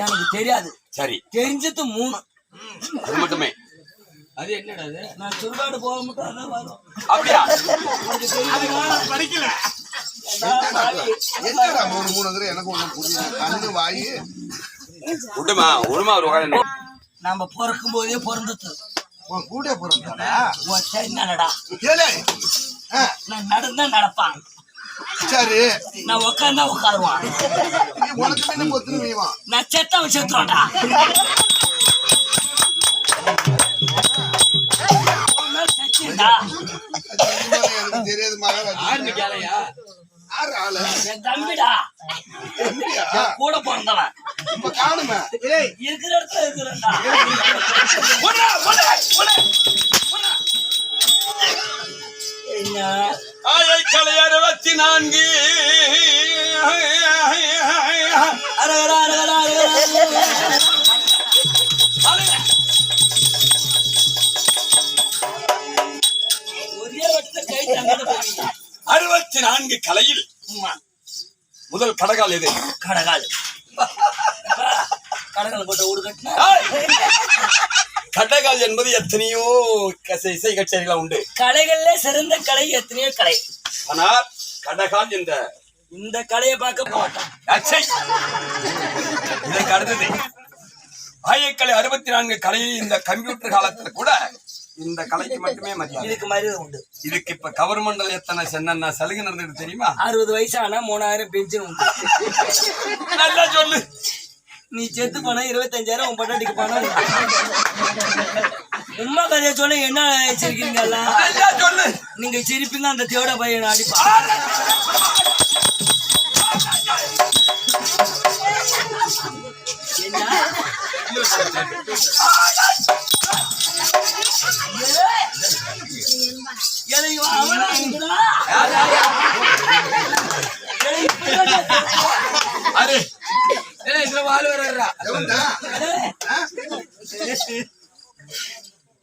எனக்கு தெரியாது. சரி, தெரிஞ்சது 3. அது மட்டுமே. அது என்னடா அது? நான் சுடுகாடு போக மட்டும் அதான் வரும். அப்படியா? படிக்கல. என்னடா 3 எனக்கு ஒண்ணும் புரியல. கண்ணு வாயி விடுமா விடுமா ஒரு உட்காந்து. நம்ம பிறக்கும் போதே பிறந்தது உன் கூட பிறந்தாடா. என்னடா நான் நடந்தா நடப்பான். சரி, நான் உட்காந்தா உட்காருவான். உனக்கு முன்ன பொத்துருவான். நான் செத்தவன் செத்துவான்டா. எனக்கு தெரியாது மகாராஜா. என் தம்பிடா, கூட பிறந்தவன். இப்ப காணுமே இருக்கிற இடத்துல இருக்கிறேன்டா. ஆயக்கலை 64. ஒரே வட்டத்தை கை தங்கட போவீங்க. 64 கலையில் முதல் கடகால் எது? கடகால். கடகால் போட்ட ஊடு கட்டினா கடகால் என்பது எத்தனையோ இசை கச்சேரிகள் உண்டு. கலைகள்ல சிறந்த கலை எத்தனையோ கலை. ஆனால் கடகால் இந்த கலையை பார்க்க போட்டோம். இதற்கு அடுத்தது ஆயக்கலை 64 கலையில் இந்த கம்ப்யூட்டர் காலத்துல கூட இந்த கலைக்கு மட்டுமே மரியாதை. இதுக்கு மரியாதை உண்டு. இதுக்கு இப்ப கவர்மெண்ட்ல எத்தனை என்னென்ன சலுகை நடந்துட்டு தெரியுமா? 60 வயசானா 3000 பென்ஷன் உண்டு. நல்லா சொல்லு. நீ செத்து போனா 25,000 உன் பொண்டாட்டிக்கு பணம். உண்மை கதையை சொல்ல என்ன வச்சிருக்கீங்களா? சொல்லு. நீங்க சிரிப்பீங்க, அந்த தேவட பையன் அடிப்பா.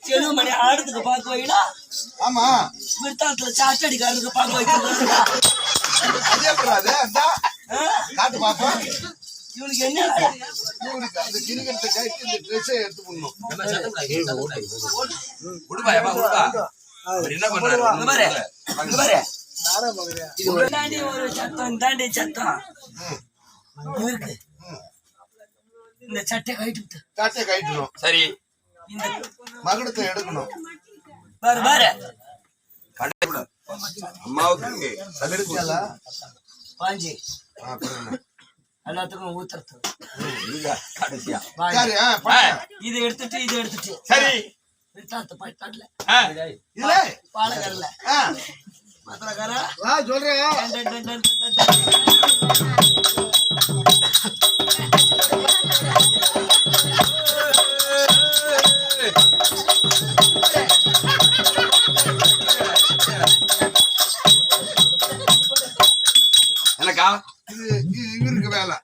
செல்வமணி ஆடுறதுக்கு பார்க்க வைடா. ஆமா, விருத்தாத்துல சாஸ்டடிக்காரருக்கு பார்க்க வைக்கிறது. காட்டு பாப்பா. இவனுக்கு என்ன அந்த கிரிக்கெட்டை கைட்டு இந்த ட்ரெஸ்ஸை எடுத்து போடணும். என்ன பண்றாரு? தாண்டி ஒரு சத்தம், தாண்டி சத்தம் இருக்கு. இந்த சட்டை கழிட்டு சட்டை கழிட்டணும். சரி, இந்த மகுடத்தை எடுக்கணும். பாரு பாரு அம்மாவுக்கு பாஞ்சி எல்லாத்துக்கும் ஊத்துறது. கடைசியா இது எடுத்துட்டு சரி பாட்டுல பாலகர்ல சொல்றேன். எனக்கா இவருக்கு வேலை.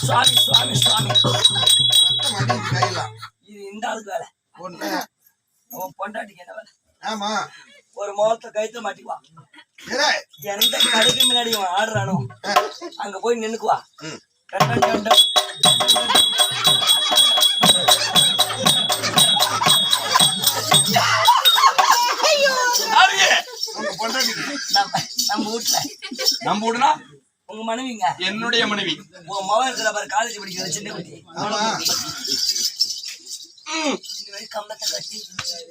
சுவாமி சுவாமி சுவாமி கையெல்லாம் இது இந்த ஆளுக்கு வேலை. ஒண்ணு அவன் பொண்டாட்டிக்கு என்ன வேலை? ஆமா, ஒரு முகத்தை கைத்துல மாட்டிக்குவான். எந்த கடைக்கு முன்னாடி ஆடுறானோ அங்க போய் நின்னுக்குவா. நம்ம வீட்டுனா உங்க மனைவிங்க, என்னுடைய மனைவி. உங்க மகன் இருக்கிற பாரு, காலேஜ் படிக்கிற சின்ன குட்டி. கம்பத்தை கட்டி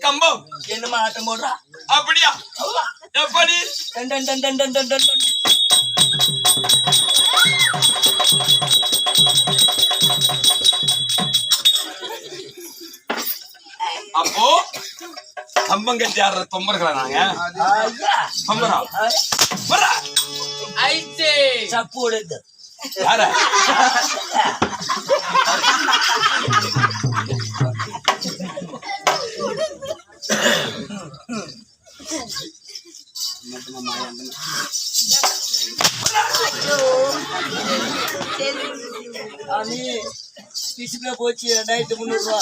கம்பம் என்னமா ஆட்டம் போடுறா? அப்படியா? எப்படி? அப்போ கம்பம் கட்டி ஆடுற தொம்பர்களா நாங்க? சப்பு எடுத்து யார டிஸ்பிளே போச்சு 2300 ரூபா.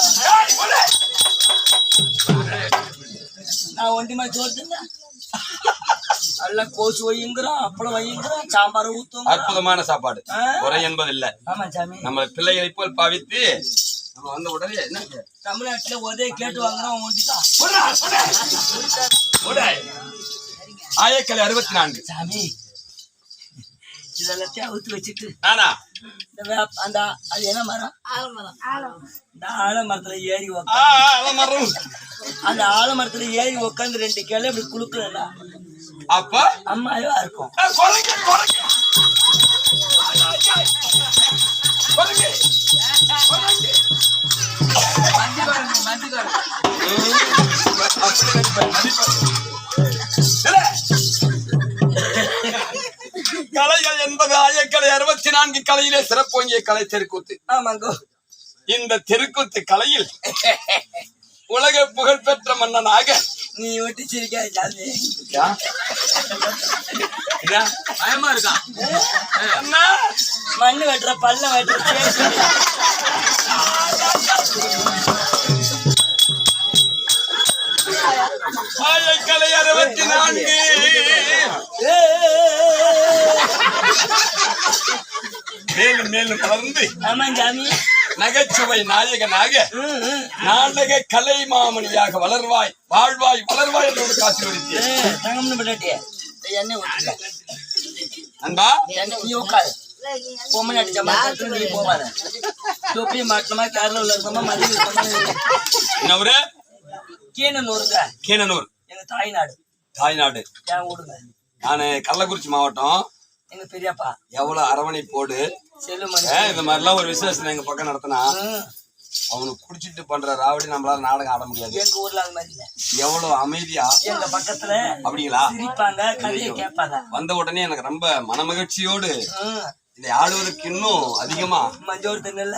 நான் ஒண்டி மாதிரி சோறுங்க நல்ல கோசு வையுங்கிறோம், அப்பளம் வையுங்கிறோம், சாம்பார் ஊத்துவோம். அற்புதமான சாப்பாடு, குறை என்பது இல்ல. ஆமா சாமி, நம்ம பிள்ளைகளை போல் பாவித்து நம்ம வந்த உடனே என்ன தமிழ்நாட்டுல உதய கேட்டு வாங்குறோம். ஒண்டிதான் ஆயக்கலை 64 சாமி, இதெல்லாத்தையும் அவுத்து வச்சுட்டு நானா அந்த அது என்ன மரம், இந்த ஆலமரத்துல ஏறி மரம் அந்த ஆலமரத்துல ஏறி உட்காந்து 2 கிளை இப்படி குளுக்கல அப்ப அம்மாவா இருக்கும். கலைகள் என்பது ஆயக்கலை 64 கலையிலே சிறப்போங்கிய கலை தெருக்கூத்து. ஆமாங்கோ, இந்த தெருக்கூத்து கலையில் உலக புகழ்பெற்ற மன்னனாக நீ ஒட்டி சிரிக்காது பயமா இருக்கான். மண்ணு வெட்டுற பல்ல வெட்டுற ஆயக்கலை 64 மேலும் மேலும் வளர்ந்து நகைச்சுவை நாயகனாக நாடக கலை மாமணியாக வளர்வாய் வாழ்வாய் வளர்வாய் என்று காசு வடித்தேன். அன்பா நீ உட்காரு, பொம்மை அடிச்ச மாதிரி நீ போவாத. தொப்பி மாட்டமா கேரளா இருக்கமா மதியம் என்ன ஊரு? கீழனூருங்க. கீழனூர் எங்க தாய்நாடு. தாய்நாடு என் ஊருங்க. நானு கள்ளக்குறிச்சி மாவட்டம். எங்க பெரியப்பா எவ்வளவு அரவணை போடு செல்லுமணி இந்த மாதிரிலாம் ஒரு விசேஷம் எங்க பக்கம் நடத்தினா அவனுக்கு குடிச்சிட்டு பண்ற ராவடி நம்மளால நாடகம் ஆட முடியாது. எங்க ஊர்ல அது மாதிரி இல்ல, எவ்வளவு அமைதியா எங்க பக்கத்துல அப்படிங்களா சிரிப்பாங்க, கதையை கேட்பாங்க. வந்த உடனே எனக்கு ரொம்ப மனமகிழ்ச்சியோடு இதை ஆடுவதற்கு இன்னும் அதிகமா மஞ்சோடு தென்னல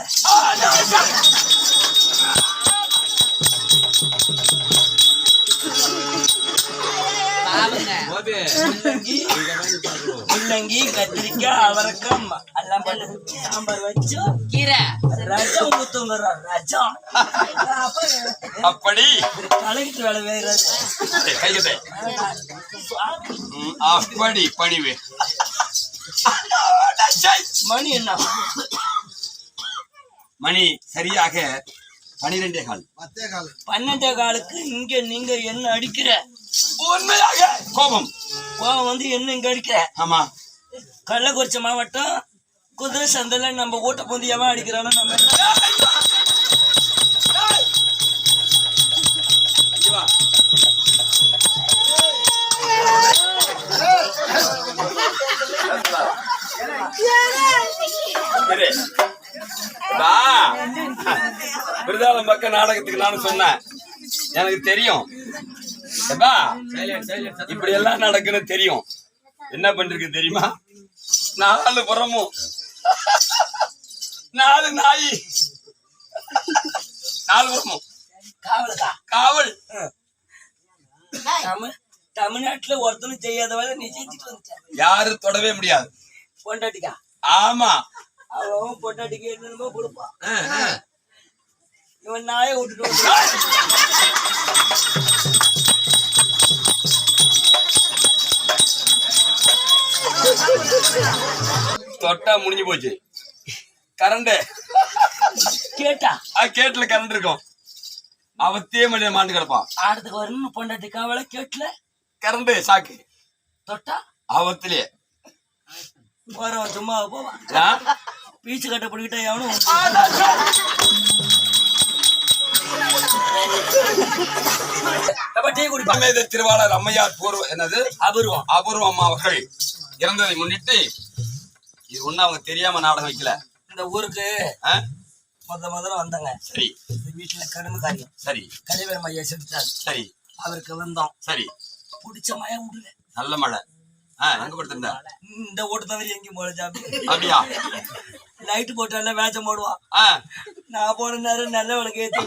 முள்ளங்கி கத்திரிக்காய் அவரைக்காய் எல்லாம் பண்ணு சாம்பார் வச்சு கீரை ரஜம் ஊத்துங்க ரஜம் அப்படி தலைக்கிட்டு வேலை வேறது அப்படி பணிவு மணி என்ன மணி சரியாக 12:15 12:15 இங்க நீங்க என்ன அடிக்கிற உண்மையாக கோபம் வந்து என்ன இங்க அடிக்கிற ஆமா கள்ளக்குறிச்சி மாவட்டம் குதிரை சந்தையில நம்ம ஊட்ட பொந்து எவன் அடிக்கிறானோ நம்ம விருதாளம் பக்க நாடகத்துக்கு நானும் சொன்னேன், எனக்கு தெரியும் இப்படி எல்லாம் நடக்குன்னு தெரியும். என்ன பண்றது தெரியுமா? 4 புறமும் 4 நாய் 4 புறமும் காவல். தமிழ்நாட்டுல ஒருத்தனும் செய்யாத வேலை நீ செஞ்சுட்டு வந்துட்ட. யாரும் தொடவே முடியாது. பொண்டாட்டிக்கா? ஆமா, அவன் பொண்டாட்டிக்கு என்னமோ கொடுப்பான். இவன் நாயை விட்டுட்டு தொட்டா முடிஞ்சு போச்சு. கரண்ட் கேட்டுல கரண்ட் இருக்கும், அவத்தே மனித மாண்டு கிடப்பான். ஆடத்துக்கு வரணும் பொண்டாட்டிக்கா அவளை கேட்டுல கரண்ட் சாக்கு தொட்டா அவத்திலே போறவன் சும்மா போவான். பீச்சு கட்ட பிடிக்கிட்ட எவனும் திருவாளர் அம்மையார் என்னது அபூர்வம் அம்மா அவர்கள் இறந்ததை முன்னிட்டு இது ஒண்ணு அவங்க தெரியாம நாடகம் வைக்கல. இந்த ஊருக்கு முதல்ல வந்தாங்க. சரி, வீட்டுல கடுமை காரியம். சரி, கலைவர் மையா செலுத்தாரு. சரி, அவருக்கு வந்தோம். சரி, பிடிச்ச மழை விடல, நல்ல மழை. எங்க படுத்திருந்த இந்த ஓட்டு தவிர எங்கேயும் போல ஜாமி. அப்படியா? லைட்டு போட்டால வேச்சம் போடுவான். நான் போன நேரம் நல்ல விளக்கு ஏத்தி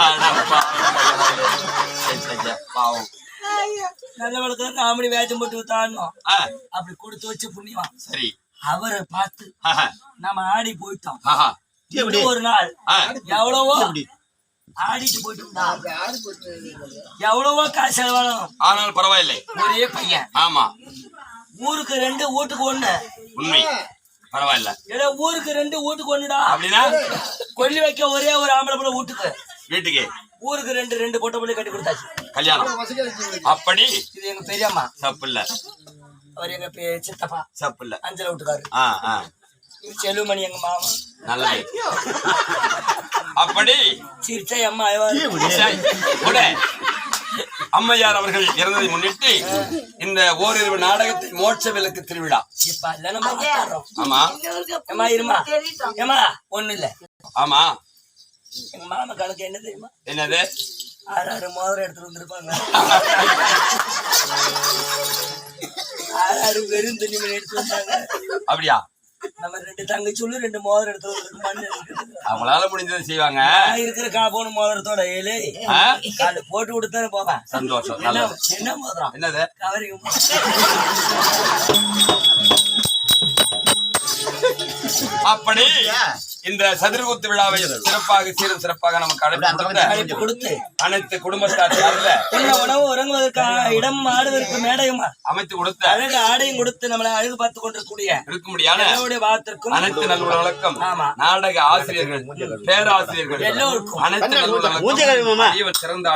நல்ல விளக்கு காமெடி வேச்சம் போட்டு தாண்டோம். அப்படி கொடுத்து வச்சு புண்ணியவான். சரி, அவரை பார்த்து நம்ம ஆடி போயிட்டோம். ஒரு நாள் எவ்வளவோ ஆடிட்டு போயிட்டு எவ்வளவோ காசு செலவாகும். ஆனாலும் பரவாயில்லை, ஒரே பையன். ஆமா, ஊருக்கு 2 வீட்டுக்கு 1. உண்மை. பரவாயில்ல. ஏடா ஊருக்கு 2 வீட்டுக்கு 1டா. அப்படின்னா கொல்லி வைக்க ஒரே ஒரு ஆம்பளை புள்ள வீட்டுக்கு. வீட்டுக்கு ஊருக்கு 2 பொட்டை புள்ளை கட்டி கொடுத்தாச்சு. கல்யாணம். அப்படி இது எங்க பெரியம்மா. தப்பு இல்ல. அவர் எங்க சித்தப்பா. தப்பு இல்ல. அஞ்சல வீட்டுக்காரு. இது செல்லுமணி எங்க மாமா. நல்லது. அப்படி சிரிச்சை அம்மா அம்மையார் அவர்கள் இறந்ததை முன்னிட்டு இந்த ஓரிரு நாடகத்தை மோட்ச விளக்கு திருவிழா. ஆமா ஏமா இருமா ஏமா ஒண்ணு இல்ல. ஆமா எங்க மாமா கணக்கு என்ன தெரியுமா? என்னது? 6 மோதிரம் எடுத்துட்டு வந்திருப்பாங்க. 6 வெறும் துணி மணி எடுத்து வந்தாங்க. அப்படியா? நம்ம 2 தங்கச்சி 2 மோதிரம் எடுத்து வந்திருக்கோம். அவங்களால முடிஞ்சதை செய்வாங்க. இருக்கிற காப்போன மோதிரத்தோட ஏழு போட்டு கொடுத்தானே போவேன். சந்தோஷம். என்ன மோதிரம்? என்னது? கவரிங். அப்படி இந்த சதுரகுத்து விழாவை சிறப்பாக சீரும் சிறப்பாக நமக்கு அழைப்பு கொடுத்து அனைத்து குடும்பத்தார் உணவு உறங்குவதற்காக இடம் ஆடுவதற்கு மேடையும் அமைத்து கொடுத்து அழகு ஆடையும் கொடுத்து நம்மளை அழகு பார்த்து கொண்டிருக்கூடிய இருக்க முடியாத பாத்திருக்கும் அனைத்து நல்ல வழக்கம் நாடக ஆசிரியர்கள் பேராசிரியர்கள் எல்லோருக்கும் அனைத்து நல்ல வழக்கம் சிறந்த